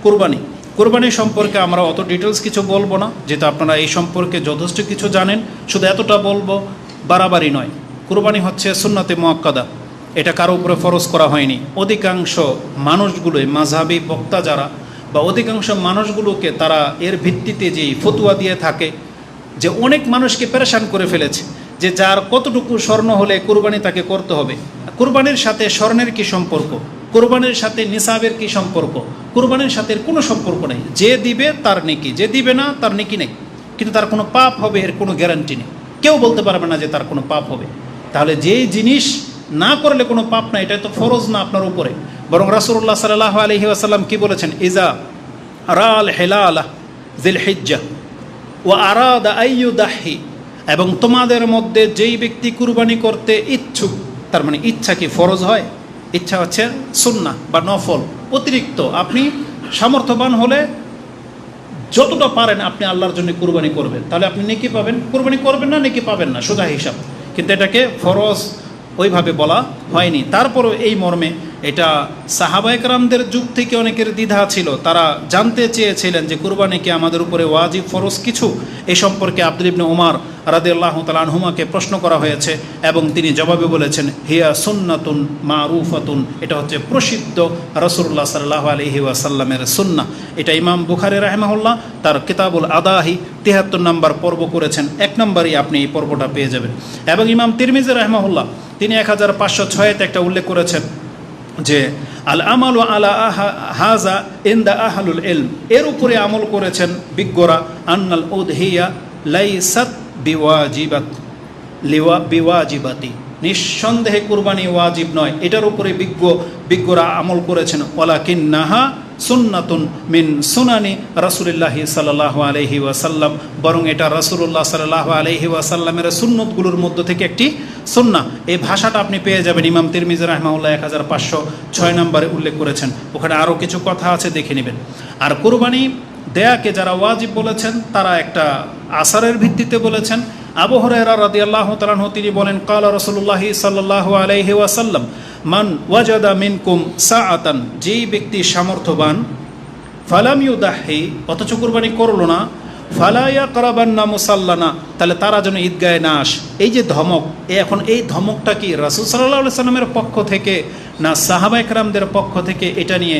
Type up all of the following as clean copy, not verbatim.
কুরবানি। কুরবানি সম্পর্কে আমরা অত ডিটেলস কিছু বলবো না, যেহেতু আপনারা এই সম্পর্কে যথেষ্ট কিছু জানেন। শুধু এতটা বলবো, বাড়াবাড়ি নয়। কুরবানি হচ্ছে সুন্নতে মুআক্কাদা, এটা কারো উপরে ফরজ করা হয়নি। অধিকাংশ মানুষগুলোই মাযহাবী বক্তা যারা বা অধিকাংশ মানুষগুলোকে তারা এর ভিত্তিতে যেই ফতুয়া দিয়ে থাকে, যে অনেক মানুষকে পেরেশান করে ফেলেছে যে যার কতটুকু স্বর্ণ হলে কুরবানি তাকে করতে হবে। কুরবানির সাথে স্বর্ণের কি সম্পর্ক? কুরবানির সাথে নিসাবের কি সম্পর্ক? কুরবানির সাথে কোনো সম্পর্ক নেই। যে দিবে তার নেকি, যে দিবে না তার নেকি নেই, কিন্তু তার কোনো পাপ হবে এর কোনো গ্যারান্টি নেই। কেউ বলতে পারবে না যে তার কোনো পাপ হবে। তাহলে যেই জিনিস না করলে কোনো পাপ না, এটা তো ফরজ না আপনার উপরে। বরং রাসূলুল্লাহ সাল্লাল্লাহু আলাইহি ওয়াসাল্লাম কি বলেছেন? ইজা রাল হিলালা জিল হিজ্জা ও আরাদা আইয়ুদাহি, এবং তোমাদের মধ্যে যেই ব্যক্তি কুরবানি করতে ইচ্ছুক, তার মানে ইচ্ছা কি ফরজ হয়? ইচ্ছা হচ্ছে সুন্নাহ বা নফল, অতিরিক্ত। আপনি সামর্থ্যবান হলে যতটা পারেন আপনি আল্লাহর জন্য কুরবানি করবেন, তাহলে আপনি নেকি পাবেন। কুরবানি করবেন না, নেকি পাবেন না, সোজা হিসাব। কিন্তু এটাকে ফরজ ওইভাবে বলা হয়নি। তারপরও এই মর্মে এটা সাহাবা একরামদের যুগ থেকে অনেকের দ্বিধা ছিল। তারা জানতে চেয়েছিলেন যে কুরবানি কি আমাদের উপরে ওয়াজিব ফরজ কিছু। এই সম্পর্কে আব্দুল ইবনে উমর রাদিয়াল্লাহু তাআলা আনহুমাকে প্রশ্ন করা হয়েছে এবং তিনি জবাবে বলেছেন, হিয়া সুন্নাতুন মারুফাতুন, এটা হচ্ছে প্রসিদ্ধ রাসূলুল্লাহ সাল্লাল্লাহু আলাইহি ওয়াসাল্লামের সুন্নাহ। এটা ইমাম বুখারী রাহিমাহুল্লাহ তার কিতাবুল আদাহি ৭৩ নম্বর পর্ব করেছেন। ১ নম্বরই আপনি এই পর্বটা পেয়ে যাবেন। এবং ইমাম তিরমিজি রাহিমাহুল্লাহ তিনি ১৫০৬-তে একটা উল্লেখ করেছেন যে আল আমাল আলা হাজা ইনদা আহলুল ইলম, এর উপরে আমল করেছেন বিজ্ঞরা, আন্নাল উদহিয়া লাইসাত বিওয়াজিবাতি, নিঃসন্দেহে কুরবানি ওয়াজিব নয়, এটার উপরে বিজ্ঞরা আমল করেছেন। ওয়ালাকিন্নাহা সুন্নাতুন মিন সুনানি রাসূলিল্লাহি সাল্লাল্লাহু আলাইহি ওয়াসাল্লাম, বরং এটা রাসূলুল্লাহ সাল্লাল্লাহু আলাইহি ওয়াসাল্লামের সুন্নতগুলোর মধ্যে থেকে একটি সুন্নাহ। এই ভাষাটা আপনি পেয়ে যাবেন ইমাম তিরমিজি রাহিমাহুল্লাহ ১৫০৬ নম্বরে উল্লেখ করেছেন। ওখানে আরও কিছু কথা আছে, দেখে নেবেন। আর কুরবানি দেয়াকে যারা ওয়াজিব বলেছেন তারা একটা আসারের ভিত্তিতে বলেছেন। আবু হুরায়রা রাদিয়াল্লাহু তাআলা আনহু তিনি বলেন, ক্বালা রাসূলুল্লাহি সাল্লাল্লাহু আলাইহি ওয়াসাল্লাম, মান ওয়াজাদা মিনকুম সাআতান, যেই ব্যক্তি সামর্থ্যবান, ফালাম ইউদাহি, অথচ কুরবানি করলো না, ফালা ইয়াকরাবান্না মুসাল্লানা, তাহলে তারা যেন ঈদগাহে না আসে। এই যে ধমক, এখন এই ধমকটা কি রাসূল সাল্লাল্লাহু আলাইহি সাল্লামের পক্ষ থেকে না সাহাবা একরামদের পক্ষ থেকে, এটা নিয়ে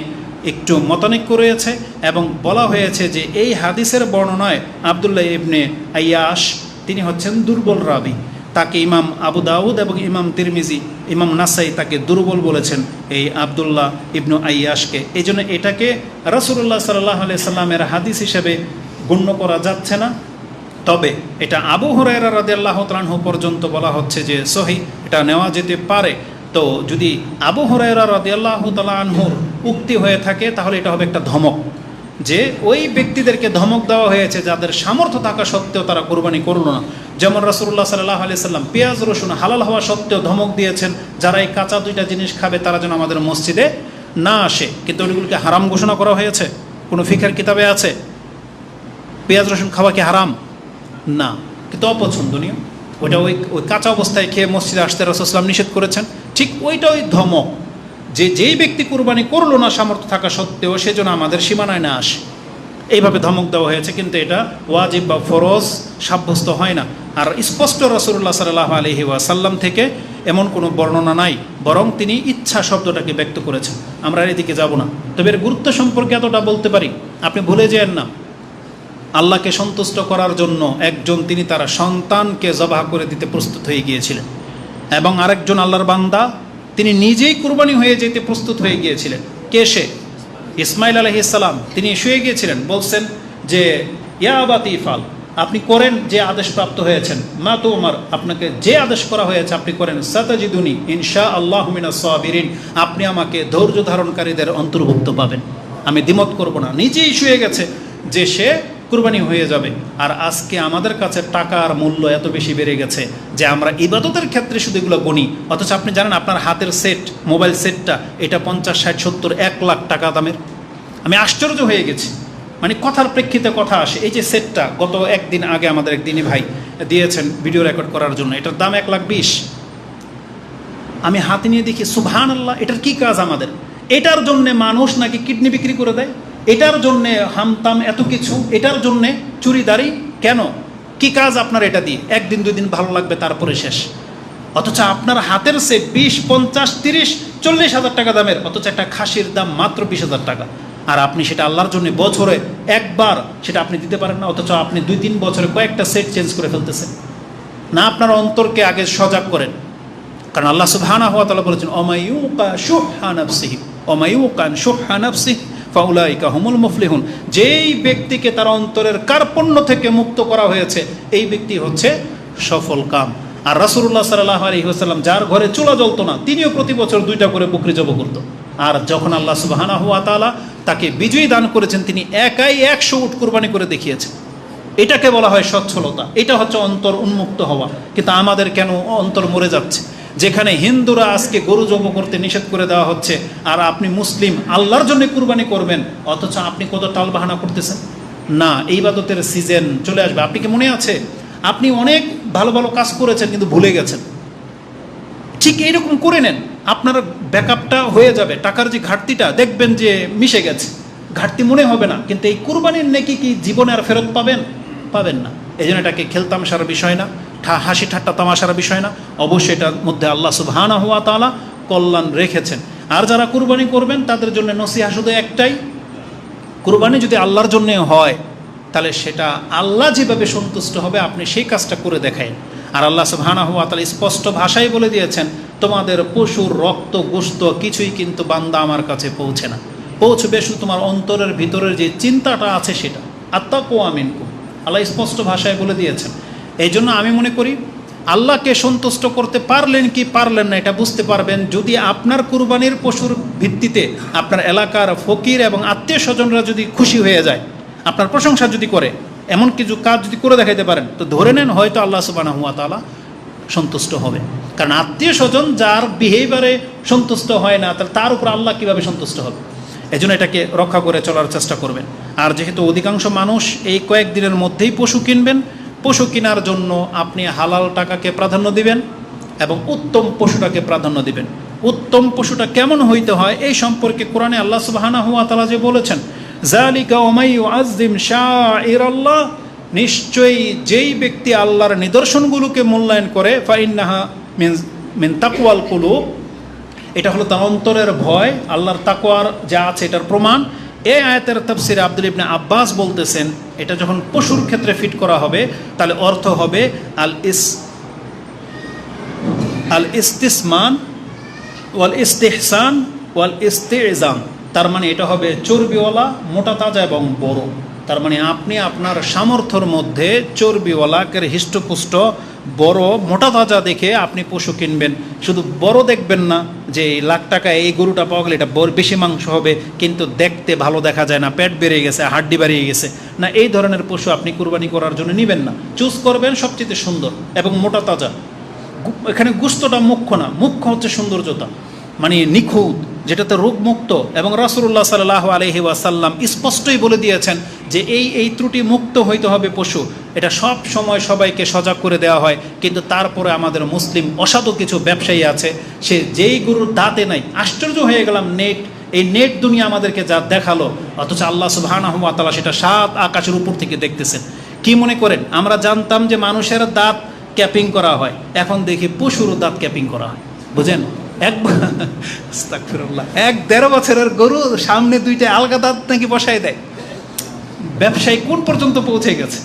একটু মতানৈক্য রয়েছে। এবং বলা হয়েছে যে এই হাদিসের বর্ণনায় আব্দুল্লাহ ইবনে আইয়াশ তিনি হচ্ছেন দুর্বল রাবি। তাকে ইমাম আবু দাউদ এবং ইমাম তিরমিজি, ইমাম নাসাই তাকে দুর্বল বলেছেন এই আব্দুল্লাহ ইবনু আইয়াশকে। এই জন্য এটাকে রাসূলুল্লাহ সাল্লাল্লাহু আলাইহি সাল্লামের হাদিস হিসেবে গণ্য করা যাচ্ছে না। তবে এটা আবু হুরায়রা রাদিয়াল্লাহু তাআলা আনহু পর্যন্ত বলা হচ্ছে যে সহিহ, এটা নেওয়া যেতে পারে। তো যদি আবু হুরায়রা রাদিয়াল্লাহু তাআলা আনহুর উক্তি হয়ে থাকে তাহলে এটা হবে একটা ধমক, যে ওই ব্যক্তিদেরকে ধমক দেওয়া হয়েছে যাদের সামর্থ্য থাকা সত্ত্বেও তারা কুরবানি করল না। যেমন রাসূলুল্লাহ সাল্লাল্লাহু আলাইহি সাল্লাম পেঁয়াজ রসুন হালাল হওয়া সত্ত্বেও ধমক দিয়েছেন, যারা এই কাঁচা দুইটা জিনিস খাবে তারা যেন আমাদের মসজিদে না আসে। কিন্তু ওইগুলোকে হারাম ঘোষণা করা হয়েছে? কোনো ফিকহের কিতাবে আছে পেঁয়াজ রসুন খাওয়া কি হারাম? না, কিন্তু অপছন্দনীয়। ওইটা ওই কাঁচা অবস্থায় খেয়ে মসজিদে আসতে রাসূল সাল্লাল্লাহু আলাইহি ওয়াসাল্লাম নিষেধ করেছেন। ঠিক ওইটা ওই ধমক, যে যেই ব্যক্তি কুরবানি করলো না সামর্থ্য থাকা সত্ত্বেও, সেজন্য আমাদের সীমানায় না আসে, এইভাবে ধমক দেওয়া হয়েছে। কিন্তু এটা ওয়াজিব বা ফরজ সাব্যস্ত হয় না। আর স্পষ্ট রাসূলুল্লাহ সাল্লাল্লাহু আলাইহি ওয়াসাল্লাম থেকে এমন কোনো বর্ণনা নাই, বরং তিনি ইচ্ছা শব্দটাকে ব্যক্ত করেছেন। আমরা এদিকে যাব না, তবে এর গুরুত্ব সম্পর্কে এতটা বলতে পারি, আপনি ভুলে যেন না, আল্লাহকে সন্তুষ্ট করার জন্য একজন তিনি তার সন্তানকে জবাহ করে দিতে প্রস্তুত হয়ে গিয়েছিলেন, এবং আরেকজন আল্লাহর বান্দা তিনি নিজেই কুরবানি হয়ে যেতে প্রস্তুত হয়ে গিয়েছিলেন। কে সে? ইসমাইল আলাইহিস সালাম। তিনি শুয়ে গিয়েছিলেন, বলছেন যে ইয়া আবাতি ইফআল, আপনি করেন যে আদেশ প্রাপ্ত হয়েছেন, মা তো উমর, আপনাকে যে আদেশ করা হয়েছে আপনি করেন, সাতাজিদুনি ইনশাআল্লাহু মিনাস সাবিরিন, আপনি আমাকে ধৈর্য ধারণকারীদের অন্তর্ভুক্ত পাবেন, আমি দ্বিমত করব না। নিজেই শুয়ে গেছে যে সে কুরবানি হয়ে যাবে। আর আজকে আমাদের কাছে টাকার মূল্য এত বেশি বেড়ে গেছে যে আমরা ইবাদতের ক্ষেত্রে শুধু এগুলো গণি, অথচ আপনি জানেন আপনার হাতের সেট, মোবাইল সেটটা, এটা 50, 60, 70, 1 লাখ টাকা দামের। আমি আশ্চর্য হয়ে গেছি, মানে কথার প্রেক্ষিতে কথা আসে। এই যে সেটটা গত একদিন আগে আমাদের একদিনই ভাই দিয়েছেন ভিডিও রেকর্ড করার জন্য, এটার দাম 1,20,000। আমি হাতে নিয়ে দেখি সুবহানাল্লাহ, এটার কি কাজ আমাদের? এটার জন্যে মানুষ নাকি কিডনি বিক্রি করে দেয়। এটার জন্যে হামতাম এত কিছু, এটার জন্যে চুরিদারি কেন? কি কাজ আপনার এটা দিয়ে? একদিন দুই দিন ভালো লাগবে, তারপরে শেষ। অথচ আপনার হাতের সে 20, 50, 30, 40 হাজার টাকা দামের, অথচ একটা খাসির দাম মাত্র 20,000 টাকা। আর আপনি সেটা আল্লাহর জন্য বছরে একবার সেটা আপনি দিতে পারেন না, অথচ আপনি 2-3 বছরে কয়েকটা সেট চেঞ্জ করে ফেলতেছেন। না, আপনার অন্তরকে আগে সজাগ করেন। কারণ আল্লাহ সুবহানাহু ওয়া তাআলা বলেছেন, অমায়ুকা শুহা নাফসিহি অমায়ুকান শুহা নাফসিহি ফাউলাইকা হুমুল মুফলিহুন। যেই ব্যক্তিকে তার অন্তরের কার্পণ্য থেকে মুক্ত করা হয়েছে, এই ব্যক্তি হচ্ছে সফল কাম। আর রাসূলুল্লাহ সাল্লাল্লাহু আলাইহি ওয়াসাল্লাম, যার ঘরে চুলা জ্বলতো না, তিনিও প্রতি বছর 2টা করে বকরি জবাই করত। আর যখন আল্লাহ সুবহানাহু ওয়া তাআলা তাকে বিজয়ী দান করেছেন, তিনি একাই 100 উট কুরবানি করে দেখিয়েছেন। এটাকে বলা হয় সচ্ছলতা, এটা হচ্ছে অন্তর উন্মুক্ত হওয়া। কিন্তু আমাদের কেন অন্তর মরে যাচ্ছে? যেখানে হিন্দুরা আজকে গরু জবাই করতে নিষেধ করে দেওয়া হচ্ছে, আর আপনি মুসলিম আল্লাহর জন্য কুরবানি করবেন, অথচ আপনি কত টালবাহানা করতেছেন। না, এই ইবাদতের সিজন চলে আসবে। আপনি কি মনে আছে আপনি অনেক ভালো ভালো কাজ করেছেন কিন্তু ভুলে গেছেন? ঠিক এইরকম করে নেন, আপনার ব্যাকআপটা হয়ে যাবে। টাকার যে ঘাটতিটা দেখবেন যে মিশে গেছে, ঘাটতি মনে হবে না। কিন্তু এই কুরবানির নেকি কি জীবনে আর ফেরত পাবেন? পাবেন না। এই জন্য এটাকে খেলতামশার বিষয় না, হাসি ঠাট্টা তামাশার বিষয় না। অবশ্যই এটার মধ্যে আল্লাহ সুবহানাহু ওয়া তাআলা কল্যাণ রেখেছেন। আর যারা কুরবানি করবেন তাদের জন্য নসিহা শুধু একটাই, কুরবানি যদি আল্লাহর জন্য হয় তাহলে সেটা আল্লাহ যেভাবে সন্তুষ্ট হবে আপনি সেই কাজটা করে দেখায়। আর আল্লাহ সুবহানাহু ওয়া তাআলা স্পষ্ট ভাষায় বলে দিয়েছেন, তোমাদের পশুর রক্ত গোশত কিছুই কিন্তু বান্দা আমার কাছে পৌঁছে না, পৌঁছবে শুধু তোমার অন্তরের ভিতরের যে চিন্তাটা আছে সেটা। আত্তাকুয়া মিনকুম, আল্লাহ স্পষ্ট ভাষায় বলে দিয়েছেন। এই জন্য আমি মনে করি আল্লাহকে সন্তুষ্ট করতে পারলেন কি পারলেন না এটা বুঝতে পারবেন যদি আপনার কুরবানির পশুর ভিত্তিতে আপনার এলাকার ফকির এবং আত্মীয় স্বজনরা যদি খুশি হয়ে যায়, আপনার প্রশংসা যদি করে, এমন কিছু কাজ যদি করে দেখাইতে পারেন, তো ধরে নেন হয়তো আল্লাহ সুবহানাহু ওয়া তাআলা সন্তুষ্ট হবে। কারণ আত্মীয় স্বজন যার বিহেভিয়ারে সন্তুষ্ট হয় না, তাহলে তার উপর আল্লাহ কীভাবে সন্তুষ্ট হবে? এজন্য এটাকে রক্ষা করে চলার চেষ্টা করবেন। আর যেহেতু অধিকাংশ মানুষ এই কয়েকদিনের মধ্যেই পশু কিনবেন, পশু কেনার জন্য আপনি হালাল টাকাকে প্রাধান্য দিবেন এবং উত্তম পশুটাকে প্রাধান্য দিবেন। উত্তম পশুটা কেমন হইতে হয় এই সম্পর্কে কোরআনে আল্লাহ সুবহানাহু ওয়া তাআলা যে বলেছেন, যালিকা ওয়া ইউআযযিম শাআইরাল্লাহ, নিশ্চয়ই যেই ব্যক্তি আল্লাহর নিদর্শনগুলোকে মূল্যায়ন করে, ফাইন্নাহা মিন তাকওয়াল কুলুব, এটা হলো তার অন্তরের ভয়, আল্লাহর তাকওয়ার যা আছে এটার প্রমাণ। এই আয়াতের তাফসিরে আব্দুল ইবনে আব্বাস বলতেছেন, এটা যখন পশুর ক্ষেত্রে ফিট করা হবে তাহলে অর্থ হবে আল ইস্তিসমান ওয়াল ইস্তিহসান ওয়াল ইস্তিজাম। তার মানে এটা হবে চর্বিওয়ালা, মোটা তাজা এবং বড়। তার মানে আপনি আপনার সামর্থ্যের মধ্যে চর্বিওয়ালা হৃষ্টপুষ্ট বড় মোটা তাজা দেখে আপনি পশু কিনবেন। শুধু বড় দেখবেন না যে লাখ টাকা এই গরুটা পাওয়া গেলে এটা বেশি মাংস হবে কিন্তু দেখতে ভালো দেখা যায় না, পেট বেড়ে গেছে, হাড্ডি বাড়িয়ে গেছে না, এই ধরনের পশু আপনি কুরবানি করার জন্য নেবেন না। চুজ করবেন সবচেয়ে সুন্দর এবং মোটা তাজা। এখানে গোশতটা মুখ্য না, মুখ্য হচ্ছে সৌন্দর্যতা, মানে নিখুঁত, যেটাতে রোগমুক্ত। এবং রাসূলুল্লাহ সাল্লাল্লাহু আলাইহি ওয়াসাল্লাম স্পষ্টই বলে দিয়েছেন যে এই ত্রুটি মুক্ত হইতে হবে পশু। এটা সব সময় সবাইকে সজাগ করে দেওয়া হয়, কিন্তু তারপরে আমাদের মুসলিম অসাধু কিছু ব্যবসায়ী আছে, সে যেই গরুর দাঁতে নাই, আশ্চর্য হয়ে গেলাম, এই নেট দুনিয়া আমাদেরকে যা দেখালো, অথচ আল্লাহ সুবহানাহু ওয়া তাআলা সেটা 7 আকাশের উপর থেকে দেখতেছেন। কি মনে করেন আমরা জানতাম যে মানুষের দাঁত ক্যাপিং করা হয়, এখন দেখি পশুরও দাঁত ক্যাপিং করা হয়, বুঝেন? 1-1.5 বছরের গরু সামনে 2টা আলগা দাঁত নাকি বসায় দেয়। ব্যবসায়ী কোন পর্যন্ত পৌঁছে গেছে?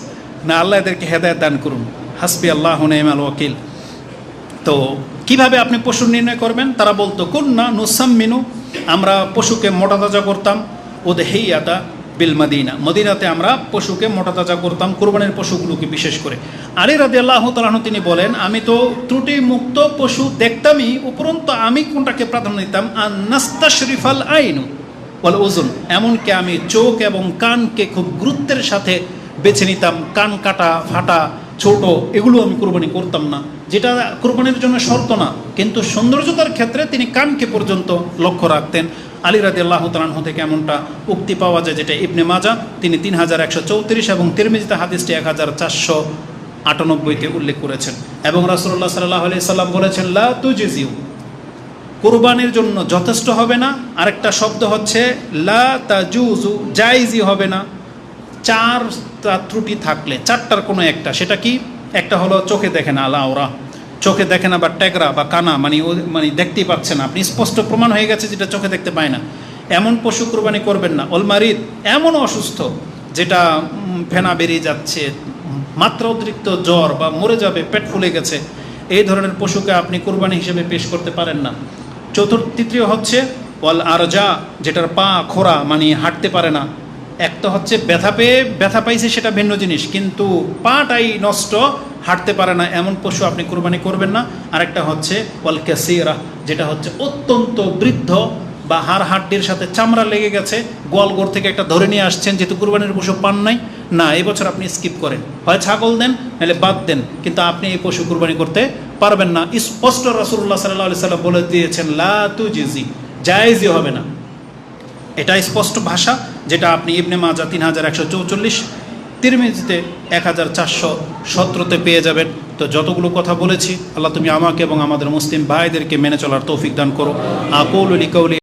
না, আল্লাহ এদেরকে হেদায়েত দান করুন। হাসবি আল্লাহু নি'মাল ওয়াকিল। তো কিভাবে আপনি পশু নির্ণয় করবেন? তারা বলতো কুন্না নুসাম্মিনু, আমরা পশুকে মোটা তাজা করতাম, উদহিয়াতা বিল মদিনা, মদিনাতে আমরা পশুকে মোটা তাজা করতাম, কুরবানির পশুগুলোকে বিশেষ করে। আলী রাদিয়াল্লাহু তাআলা আনহু তিনি বলেন, আমি তো ত্রুটি মুক্ত পশু দেখতামই, উপরন্তু আমি কোনটাকে প্রাধান্য দিতাম? আন-নাস্তাশরিফাল আইনু ওয়াল উযুন, এমনকি আমি চোখ এবং কানকে খুব গুরুত্বের সাথে বেছে নিতাম। কান কাটা, ফাটা, ছোট এগুলো আমি কুরবানি করতাম না, যেটা কুরবানির জন্য শর্ত না, কিন্তু সৌন্দর্যতার ক্ষেত্রে তিনি কানকে পর্যন্ত লক্ষ্য রাখতেন। আলী রাদিয়াল্লাহু তাআলা আনহু থেকে এমনটা উক্তি পাওয়া যায়, যেটা ইবনে মাজাহ তিনি 3134 এবং তিরমিজিতে হাদিসটি 1498-তে উল্লেখ করেছেন। এবং রাসূলুল্লাহ সাল্লাল্লাহু আলাইহি সাল্লাম বলেছেন, লা তুজজিউ কুরবানির জন্য যথেষ্ট হবে না। আরেকটা শব্দ হচ্ছে লা তাজুজু, জায়েজই হবে না। চারটা ত্রুটি থাকলে, চারটার কোনো একটা, সেটা কি? একটা হলো চোখে দেখে না, আলা ওরা, চোখে দেখে না বা ট্যাগরা বা কানা, মানে দেখতেই পাচ্ছে না, আপনি স্পষ্ট প্রমাণ হয়ে গেছে যেটা চোখে দেখতে পায় না, এমন পশু কুরবানি করবেন না। অলমারিদ, এমন অসুস্থ যেটা ফেনা বেরিয়ে যাচ্ছে, মাত্রা অতিরিক্ত জ্বর বা মরে যাবে, পেট ফুলে গেছে, এই ধরনের পশুকে আপনি কুরবানি হিসেবে পেশ করতে পারেন না। তৃতীয় হচ্ছে ওয়াল আরজা, যেটার পা খোরা, মানে হাঁটতে পারে না। একটা হচ্ছে ব্যথা পাইছে সেটা ভিন্ন জিনিস, কিন্তু পাটাই নষ্ট, হাঁটতে পারে না, এমন পশু আপনি কুরবানি করবেন না। আরেকটা হচ্ছে ওয়াল কাসিরা, যেটা হচ্ছে অত্যন্ত বৃদ্ধ বা হাড় হাড্ডির সাথে চামড়া লেগে গেছে, গোয়ালঘর থেকে একটা ধরে নিয়ে আসছেন, যেহেতু কুরবানির পশু পান নাই, না এই বছর আপনি স্কিপ করেন, হয় ছাগল দেন নাহলে বাদ দেন, কিন্তু আপনি এই পশু কুরবানি করতে পারবেন না। স্পষ্ট রাসূলুল্লাহ সাল্লাল্লাহু আলাইহি সাল্লাম বলে দিয়েছেন লা তুজিজি, জায়েজই হবে না। এটা স্পষ্ট ভাষা, যেটা আপনি ইবনে মাজাহ 3144, তিরমিজিতে 1417তে পেয়ে যাবেন। তো যতগুলো কথা বলেছি, আল্লাহ তুমি আমাকে এবং আমাদের মুসলিম ভাইদেরকে মেনে চলার তৌফিক দান করো। আকুলু লিকাউলি